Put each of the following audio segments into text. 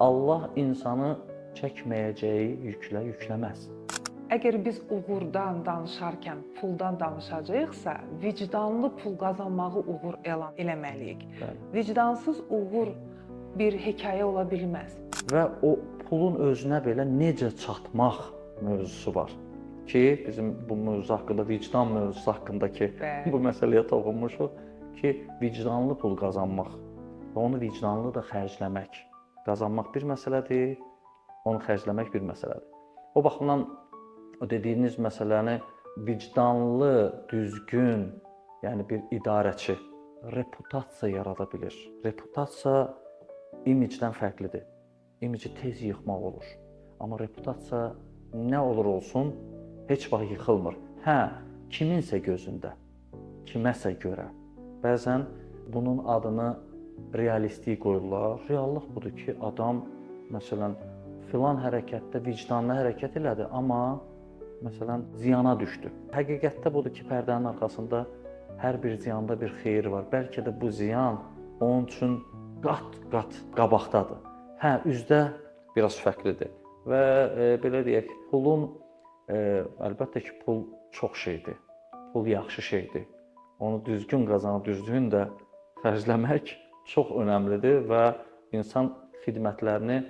Allah insanı çəkməyəcəyi yüklə yükləməz. Əgər biz uğurdan danışarkən puldan danışacağıqsa, vicdanlı pul qazanmağı uğur elan eləməliyik. Bəli. Vicdansız uğur bir hekayə ola bilməz. Və o pulun özünə belə necə çatmaq mövzusu var ki, bizim bu mövzu haqqında, vicdan mövzusu haqqındakı Bəli. bu məsələyə toxunmuşuq ki, vicdanlı pul qazanmaq və onu vicdanlı da xərcləmək. Qazanmaq bir məsələdir, onu xərcləmək bir məsələdir. O baxımdan o dediyiniz məsələni vicdanlı, düzgün, yəni bir idarəçi reputasiya yarada bilir. Reputasiya imicdən fərqlidir. İmici tez yıxmaq olur. Amma reputasiya nə olur olsun, heç vaxt yıxılmır. Hə, kiminsə gözündə, kiməsə görə. Bəzən bunun adını realistik qoyurlar. Reallıq budur ki, adam məsələn filan hərəkətdə vicdanlı hərəkət elədi, amma məsələn ziyana düşdü. Həqiqətdə budur ki, pərdənin arxasında hər bir ziyanda bir xeyir var. Bəlkə də bu ziyan onun üçün qat-qat qabaqdadır. Hə, üzdə biraz fərqlidir. Və belə deyək, pulun əlbəttə ki, pul çox şeydir. Pul yaxşı şeydir. Onu düzgün qazanıb, düzgün də xərcləmək çox önəmlidir və insan xidmətlərini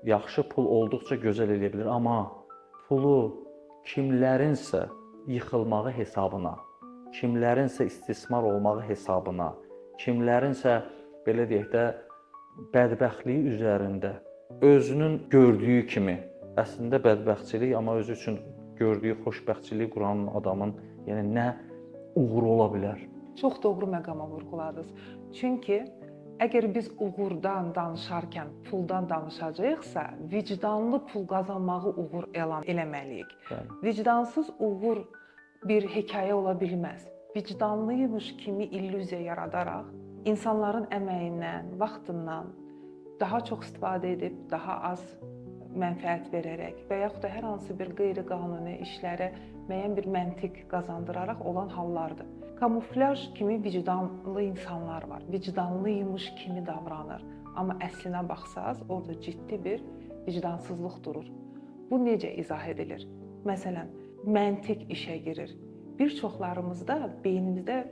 yaxşı pul olduqca gözəl eləyə bilir. Amma pulu kimlərinsə yıxılmağı hesabına, kimlərinsə istismar olmağı hesabına, kimlərinsə belə deyək də bədbəxtliyi üzərində özünün gördüyü kimi, əslində bədbəxtçilik, amma özü üçün gördüyü xoşbəxtçiliyi quran adamın, yəni nə uğuru ola bilər? Çox doğru məqama vurğuladınız. Çünki əgər biz uğurdan danışarkən puldan danışacağıqsa, vicdanlı pul qazanmağı uğur elan eləməliyik. Bəli. Vicdansız uğur bir hekayə ola bilməz. Vicdanlıymış kimi illüziya yaradaraq, insanların əməyindən, vaxtından daha çox istifadə edib, daha az mənfəət verərək və yaxud da hər hansı bir qeyri-qanuni işlərə müəyyən bir məntiq qazandıraraq olan hallardır. Kamuflaj kimi vicdanlı insanlar var. Vicdanlıymış kimi davranır. Amma əslinə baxsaz, orada ciddi bir vicdansızlıq durur. Bu necə izah edilir? Məsələn, məntiq işə girir. Bir çoxlarımızda beynimizdə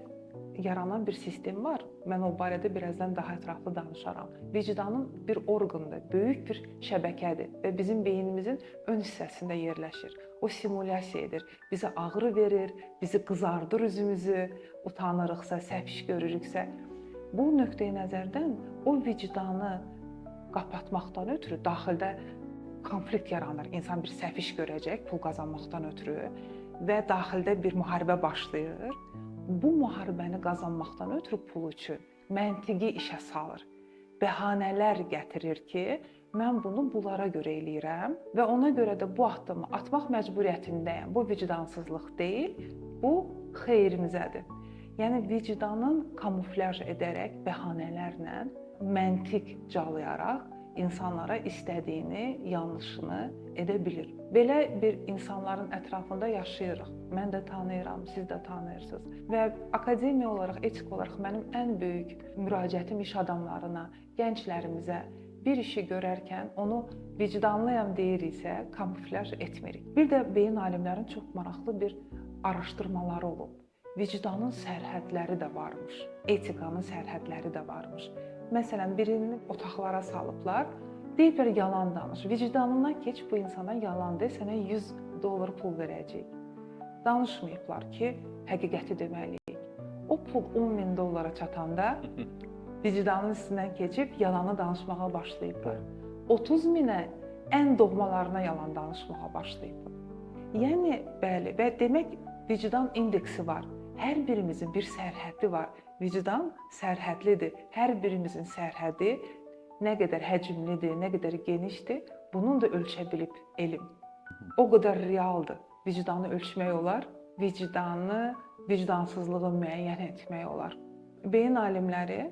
yaranan bir sistem var. Mən o barədə birazdan daha ətraflı danışaram. Vicdanın bir orqanıdır, böyük bir şəbəkədir və bizim beynimizin ön hissəsində yerləşir. O simulyasiya edir, bizə ağrı verir, bizi qızardır üzümüzü, utanırıqsa, səhv iş görürüksə. Bu nöqteyi nəzərdən o vicdanı qapatmaqdan ötürü daxildə konflikt yaranır. İnsan bir səhv iş görəcək pul qazanmaqdan ötürü və daxildə bir müharibə başlayır. Bu müharibəni qazanmaqdan ötürü pul üçün məntiqi işə salır. Bəhanələr gətirir ki, mən bunu bunlara görə eləyirəm və ona görə də bu addımı atmaq məcburiyyətindəyəm. Bu vicdansızlıq deyil, bu xeyrimizədir. Yəni vicdanın kamuflaj edərək, bəhanələrlə, məntiq calayaraq insanlara istədiyini, yanlışını edə bilir. Belə bir insanların ətrafında yaşayırıq. Mən də tanıyıram, siz də tanıyırsınız. Və akademiya olaraq, etik olaraq mənim ən böyük müraciətim iş adamlarına, gənclərimizə bir işi görərkən onu vicdanlıyam deyiriksə, kamuflaj etmirik. Bir də beyin alimlərinin çox maraqlı bir araşdırmaları olub. Vicdanın sərhədləri də varmış, etikanın sərhədləri də varmış. Məsələn, birini otaqlara salıblar, deyiblər yalan danış. Vicdanından keç, bu insana yalan de, sənə $100 pul verəcək. Danışmayıblar ki, həqiqəti deməliyik. O pul $10.000 çatanda vicdanın üstündən keçib yalanı danışmağa başlayıblar. 30.000-ə ən doğmalarına yalan danışmağa başlayıblar. Yəni, bəli, və demək vicdan indeksi var. Hər birimizin bir sərhəddi var. Vicdan sərhədlidir. Hər birimizin sərhədi nə qədər həcmlidir, nə qədər genişdir, bunun da ölçə bilib elm. O qədər realdır. Vicdanı ölçmək olar, vicdanı, vicdansızlığı müəyyən etmək olar. Beyin alimləri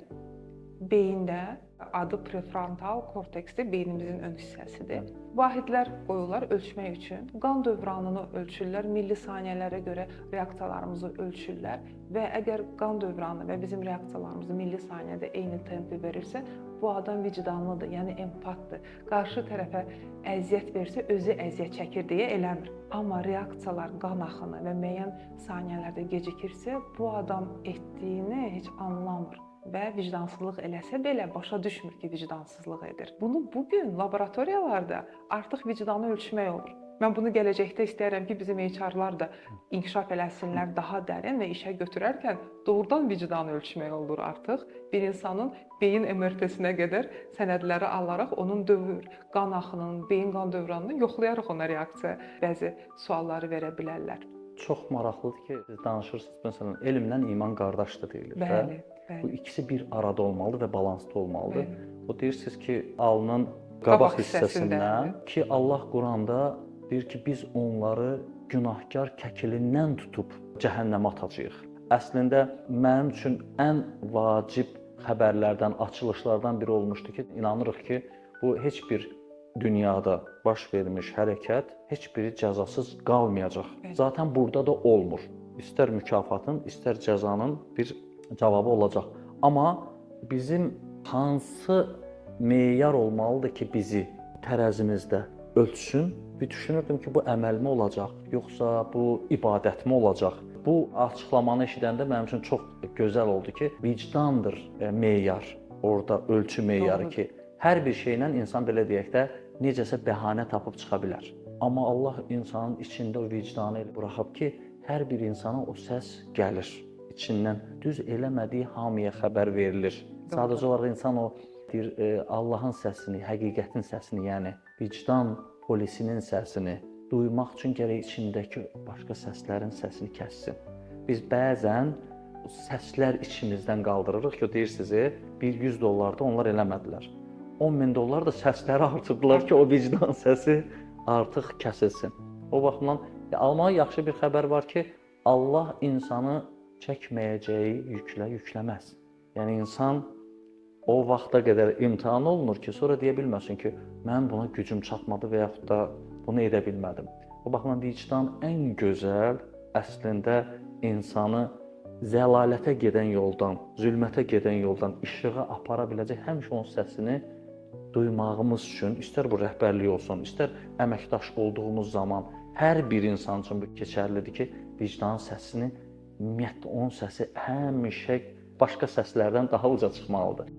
beyində Adı prefrontal korteksdir, beynimizin ön hissəsidir. Vahidlər qoyurlar ölçmək üçün. Qan dövranını ölçürlər, millisaniyələrə görə reaksiyalarımızı ölçürlər və əgər qan dövranı və bizim reaksiyalarımız millisaniyədə eyni tempi verirsə, bu adam vicdanlıdır, yəni empatdır. Qarşı tərəfə əziyyət versə, özü əziyyət çəkir deyə eləmir. Amma reaksiyalar, qan axını və müəyyən saniyələrdə gecikirsə, bu adam etdiyini heç anlamır və vicdansızlıq eləsə belə başa düşmür ki, vicdansızlıq edir. Bunu bugün laboratoriyalarda artıq vicdanı ölçmək olur. Mən bunu gələcəkdə istəyirəm ki, bizim HR-lar da inkişaf eləsinlər daha dərin və işə götürərkən doğrudan vicdanı ölçmək olur artıq. Bir insanın beyin MRT-sinə qədər sənədləri alaraq onun dövr, qan axınının, beyin qan dövranını yoxlayaraq ona reaksiya, bəzi sualları verə bilərlər. Çox maraqlıdır ki, siz danışırsınız, məsələn, elmlə iman qardaşdır deyilir. Bəli, Bu bəli. ikisi bir arada olmalıdır və balansda olmalıdır. Bəli. O deyirsiniz ki, alnın qabaq hissəsindən hissəsində. ki, Allah Quranda deyir ki, biz onları günahkar kəkilindən tutub cəhənnəmə atacağıq. Əslində mənim üçün ən vacib xəbərlərdən, açılışlardan biri olmuşdu ki, inanırıq ki, bu heç bir dünyada baş vermiş hərəkət heç biri cəzasız qalmayacaq. Bəli. Zaten burada da olmur. İstər mükafatın, istər cəzanın bir cavabı olacaq. Amma bizim hansı meyar olmalıdır ki, bizi tərəzimizdə ölçsün? Bir düşünürdüm ki, bu əməlmi olacaq, yoxsa bu ibadətmi olacaq? Bu açıqlamanı eşidəndə mənim üçün çox gözəl oldu ki, vicdandır meyar, orada ölçü meyarı ki, hər bir şeylə insan belə deyək də necəsə bəhanə tapıb çıxa bilər. Amma Allah insanın içində o vicdanı elə buraxıb ki, hər bir insana o səs gəlir. İçindən düz eləmədiyi hamıya xəbər verilir. Sadəcə olaraq insan o deyir, Allahın səsini, həqiqətin səsini, yəni vicdan polisinin səsini duymaq üçün gərək içindəki başqa səslərin səsini kəssin. Biz bəzən səslər içimizdən qaldırırıq ki, deyirsiniz, bir $100 onlar eləmədilər. $10.000 da səsləri artırdılar ki, o vicdan səsi artıq kəsilsin. O baxımdan almağa yaxşı bir xəbər var ki, Allah insanı çəkməyəcəyi yüklə yükləməz. Yəni insan o vaxta qədər imtahan olunur ki, sonra deyə bilməsin ki, mən buna gücüm çatmadı və yaxud da bunu edə bilmədim. O baxımdan vicdan ən gözəl əslində insanı zəlalətə gedən yoldan, zülmətə gedən yoldan işığa apara biləcək həmişə onun səsini duymağımız üçün, istər bu rəhbərlik olsun, istər əməkdaş olduğumuz zaman hər bir insan üçün bu keçərlidir ki, vicdanın səsini, ümumiyyətlə onun səsi həmişə başqa səslərdən daha uca çıxmalıdır.